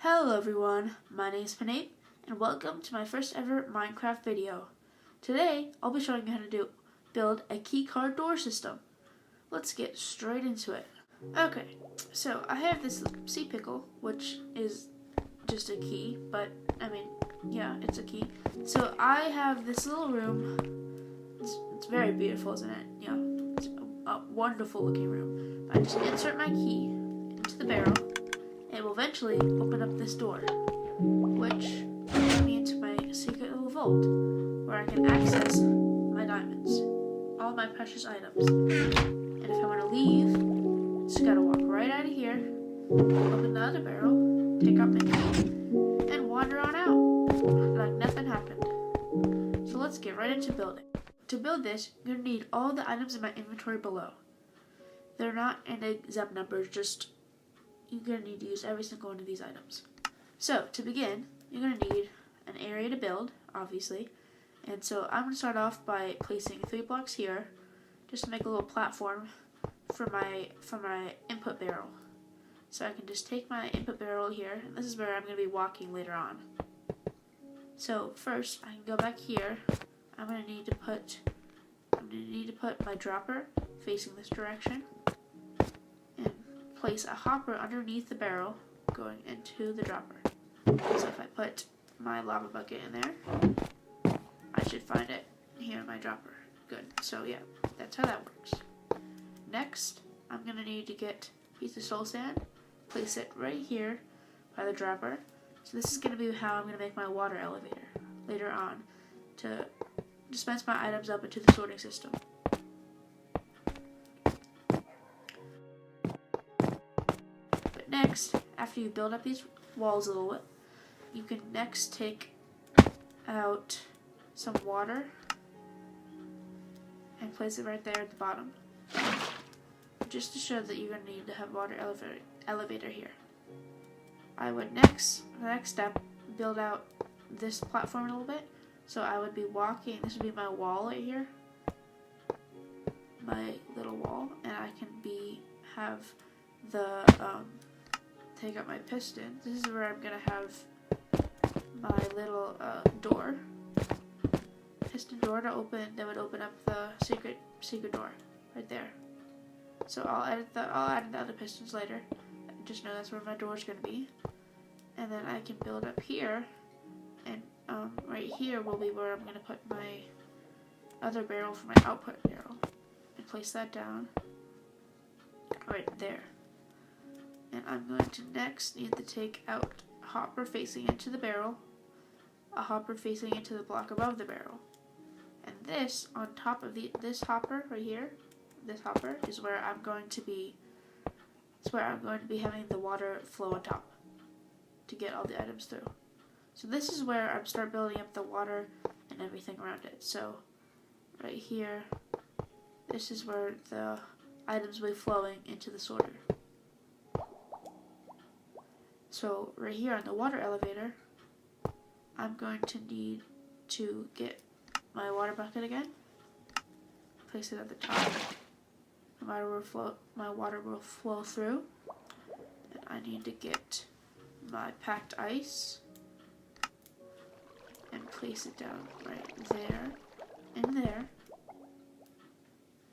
Hello everyone, my name is Panate, and welcome to my first ever Minecraft video. Today, I'll be showing you how to build a keycard door system. Let's get straight into it. Okay, so I have this sea pickle, which is just a key, but yeah, it's a key. So I have this little room. It's very beautiful, isn't it? Yeah, it's a wonderful looking room. I just insert my key into the barrel. It will eventually open up this door, which leads me into my secret little vault, where I can access my diamonds, all my precious items. And if I want to leave, just gotta walk right out of here, open the other barrel, take out my key, and wander on out, like nothing happened. So let's get right into building. To build this, you're gonna need all the items in my inventory below. They're not in exact numbers, just you're going to need to use every single one of these items. So, to begin, you're going to need an area to build, obviously. And so I'm going to start off by placing 3 blocks here, just to make a little platform for my input barrel. So I can just take my input barrel here, and this is where I'm going to be walking later on. So first, I can go back here. I'm going to need to put my dropper facing this direction. Place a hopper underneath the barrel going into the dropper. So if I put my lava bucket in there, I should find it here in my dropper. Good. So yeah, that's how that works. Next, I'm going to need to get a piece of soul sand, place it right here by the dropper. So this is going to be how I'm going to make my water elevator later on to dispense my items up into the sorting system. Next, after you build up these walls a little bit, you can next take out some water and place it right there at the bottom, just to show that you're going to need to have water elevator here. I would the next step, build out this platform a little bit. So I would be walking, this would be my wall right here, my little wall, and I can have the take out my piston. This is where I'm gonna have my little piston door to open. That would open up the secret door right there. So I'll add the other pistons later. Just know that's where my door is gonna be. And then I can build up here, and right here will be where I'm gonna put my other barrel for my output barrel, and place that down right there. And I'm going to next need to take out a hopper facing into the barrel, a hopper facing into the block above the barrel. And this, on top of this hopper right here, this hopper is where I'm going to be having the water flow on top to get all the items through. So this is where I start building up the water and everything around it. So right here, this is where the items will be flowing into the sorter. So right here on the water elevator, I'm going to need to get my water bucket again, place it at the top. My water will flow through. And I need to get my packed ice and place it down right there and there.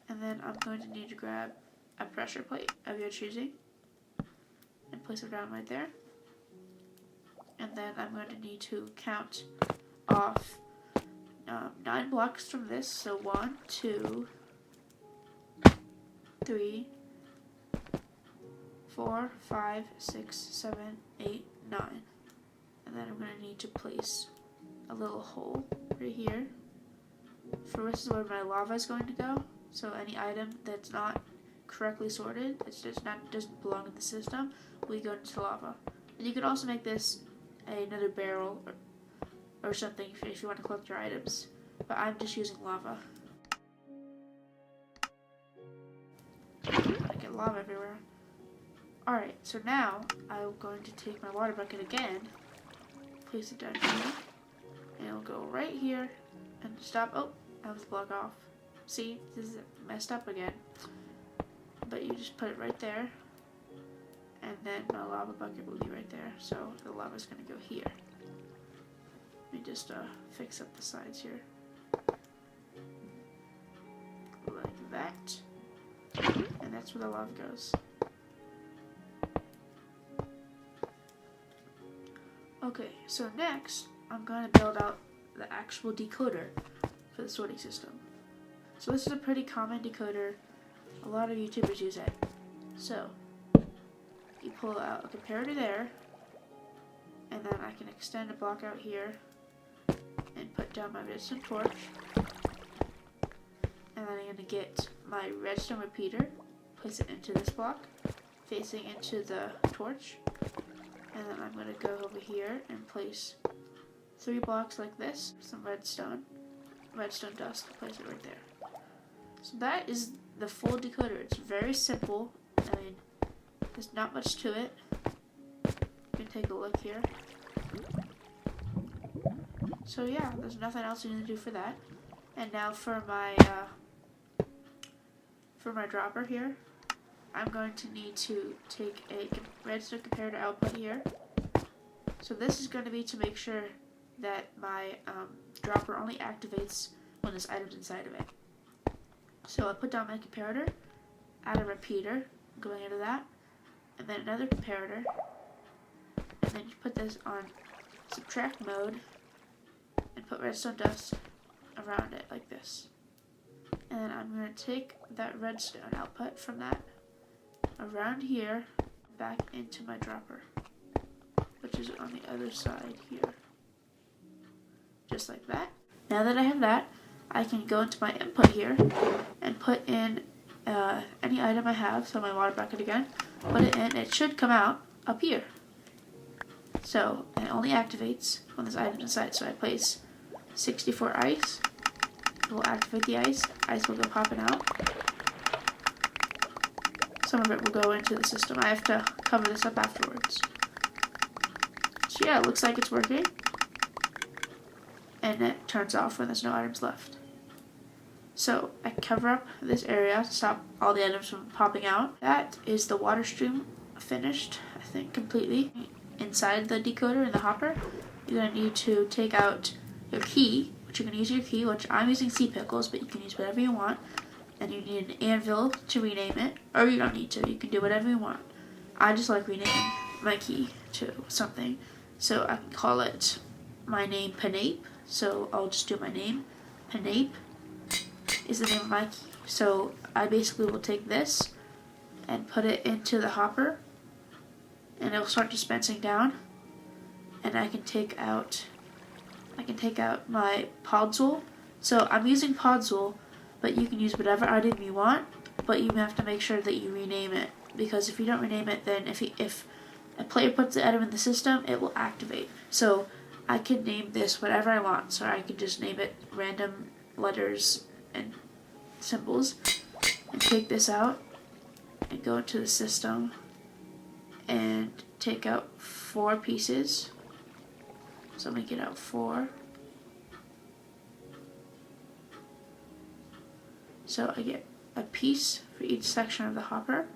And then I'm going to need to grab a pressure plate of your choosing and place it down right there. And then I'm going to need to count off 9 blocks from this. So 1, 2, 3, 4, 5, 6, 7, 8, 9. And then I'm going to need to place a little hole right here. For this is where my lava is going to go. So any item that's not correctly sorted, doesn't belong in the system, will go into lava. And you could also make this another barrel or something if you want to collect your items, but I'm just using lava. I get lava everywhere. Alright, so now I'm going to take my water bucket again, place it down here, and it'll go right here and stop. Oh, I was blocked off. See, this is messed up again. But you just put it right there, and then my lava bucket will be right there. So the lava is going to go here. Let me just fix up the sides here. Like that. And that's where the lava goes. Okay, so next I'm going to build out the actual decoder for the sorting system. So this is a pretty common decoder. A lot of YouTubers use it. So you pull out a comparator there, and then I can extend a block out here and put down my redstone torch. And then I'm going to get my redstone repeater, place it into this block, facing into the torch. And then I'm going to go over here and place 3 blocks like this, some redstone dust, place it right there. So that is the full decoder. It's very simple. I mean, there's not much to it. You can take a look here. So yeah, there's nothing else you need to do for that. And now for my dropper here, I'm going to need to take a redstone comparator output here. So this is going to be to make sure that my dropper only activates when there's items inside of it. So I put down my comparator, add a repeater going into that, and then another comparator, and then you put this on subtract mode and put redstone dust around it like this. And then I'm going to take that redstone output from that around here back into my dropper, which is on the other side here. Just like that. Now that I have that, I can go into my input here and put in any item I have, so my water bucket again, put it in, it should come out up here. So it only activates when there's items inside. So I place 64 ice, it will activate the ice will go popping out. Some of it will go into the system. I have to cover this up afterwards. So yeah, it looks like it's working. And it turns off when there's no items left. So I cover up this area to stop all the items from popping out. That is the water stream finished, I think, completely. Inside the decoder in the hopper, you're going to need to take out your key, which you're going to use your key, which I'm using Sea Pickles, but you can use whatever you want. And you need an anvil to rename it, or you don't need to. You can do whatever you want. I just like renaming my key to something. So I can call it my name Panape. So I'll just do my name. Panape is the name of my key. So I basically will take this and put it into the hopper, and it will start dispensing down. And I can take out my Podzol. So I'm using Podzol, but you can use whatever item you want, but you have to make sure that you rename it, because if you don't rename it, then if a player puts the item in the system, it will activate. So I can name this whatever I want, so I can just name it random letters and symbols, and take this out and go into the system and take out 4 pieces. So I'm going to get out 4. So I get a piece for each section of the hopper,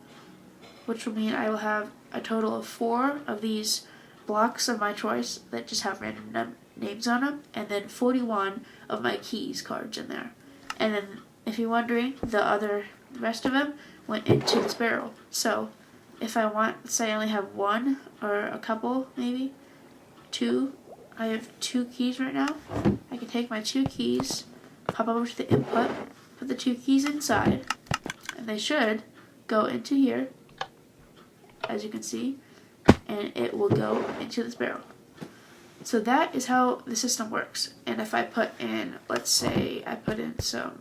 which will mean I will have a total of 4 of these blocks of my choice that just have random names on them, and then 41 of my keys cards in there. And then, if you're wondering, the rest of them went into this barrel. So if I want, say I only have 1 or a couple, maybe 2, I have 2 keys right now. I can take my 2 keys, pop over to the input, put the 2 keys inside, and they should go into here, as you can see, and it will go into this barrel. So that is how the system works. And if I put in, let's say I put in some,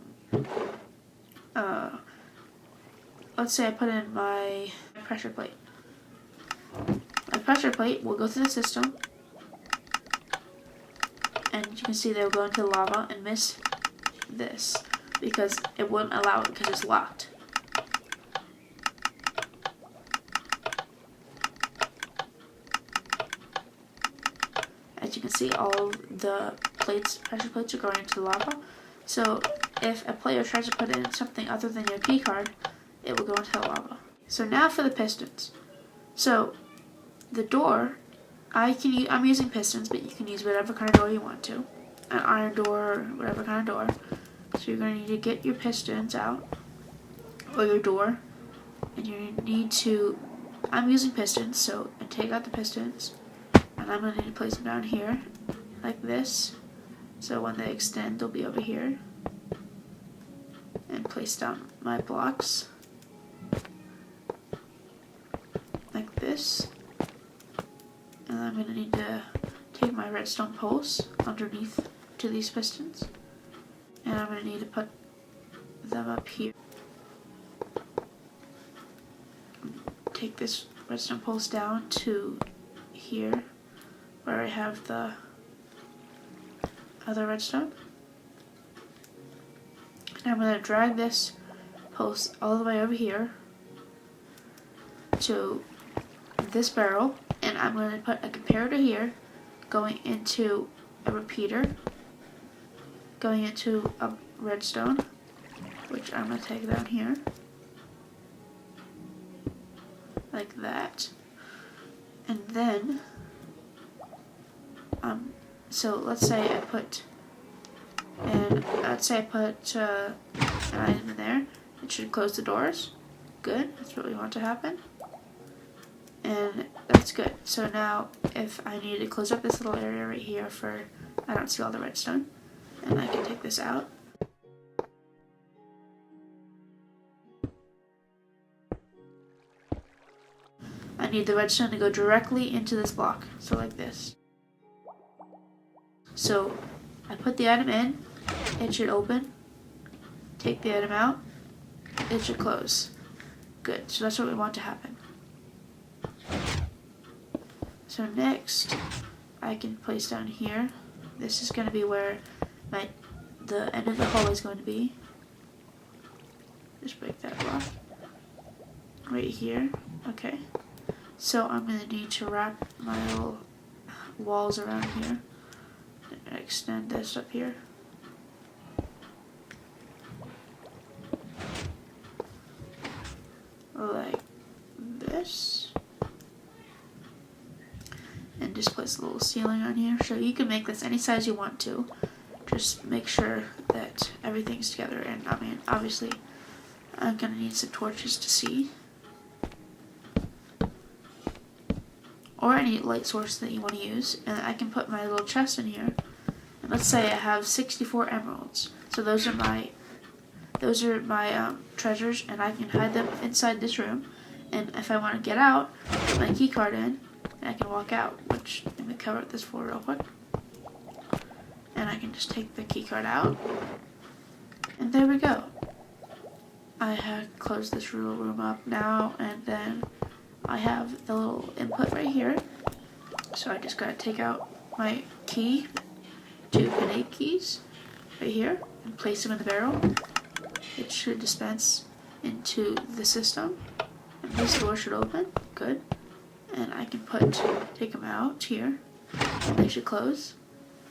let's say I put in my pressure plate. My pressure plate will go through the system, and you can see they will go into the lava and miss this, because it wouldn't allow it because it's locked. As you can see, all the pressure plates are going into the lava. So if a player tries to put in something other than your key card, it will go into the lava. So now for the pistons. So the door, I'm using pistons, but you can use whatever kind of door you want to. An iron door or whatever kind of door. So you're going to need to get your pistons out, or your door, and you need to, I'm using pistons, so I take out the pistons, and I'm going to need to place them down here, like this. So when they extend, they'll be over here. And place down my blocks, like this. And I'm going to need to take my redstone poles underneath to these pistons. And I'm going to need to put them up here. Take this redstone poles down to here, where I have the other redstone. And I'm going to drag this post all the way over here to this barrel, and I'm going to put a comparator here going into a repeater, going into a redstone, which I'm going to take down here, like that. And then, so let's say I put an item in there. It should close the doors. Good, that's what we want to happen. And that's good. So now if I need to close up this little area right here for, I don't see all the redstone, and I can take this out. I need the redstone to go directly into this block, so like this. So I put the item in, it should open. Take the item out, it should close. Good, so that's what we want to happen. So next, I can place down here. This is going to be where the end of the hole is going to be. Just break that block. Right here, okay. So I'm going to need to wrap my little walls around here. And extend this up here. Like this. And just place a little ceiling on here. So you can make this any size you want to. Just make sure that everything's together. And I mean, obviously, I'm gonna need some torches to see. Or any light source that you want to use. And I can put my little chest in here. And let's say I have 64 emeralds. So those are my treasures, and I can hide them inside this room. And if I want to get out, put my key card in, and I can walk out, which let me cover this floor real quick. And I can just take the key card out, and there we go. I have closed this little room up now, and then I have the little input right here. So I just gotta take out my key, 2 Penate keys, right here, and place them in the barrel. It should dispense into the system, and this door should open. Good. And I can take them out here, and they should close.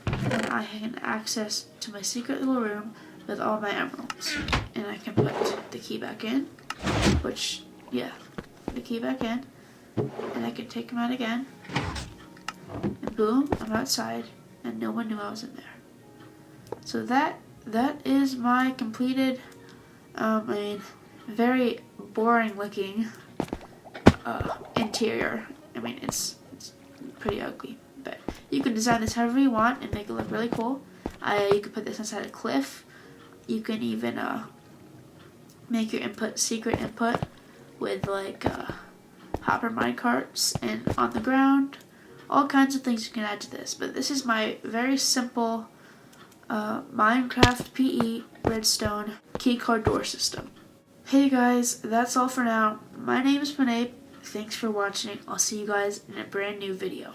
And I can access to my secret little room with all my emeralds. And I can put the key back in, the key back in, and I can take them out again, and boom, I'm outside, and no one knew I was in there. So that is my completed, very boring looking interior. I mean, it's pretty ugly, but you can design this however you want and make it look really cool. You could put this inside a cliff. You can even make your secret input with like hopper minecarts and on the ground. All kinds of things you can add to this, but this is my very simple Minecraft PE redstone keycard door system. Hey guys, that's all for now. My name is Penate. Thanks for watching. I'll see you guys in a brand new video.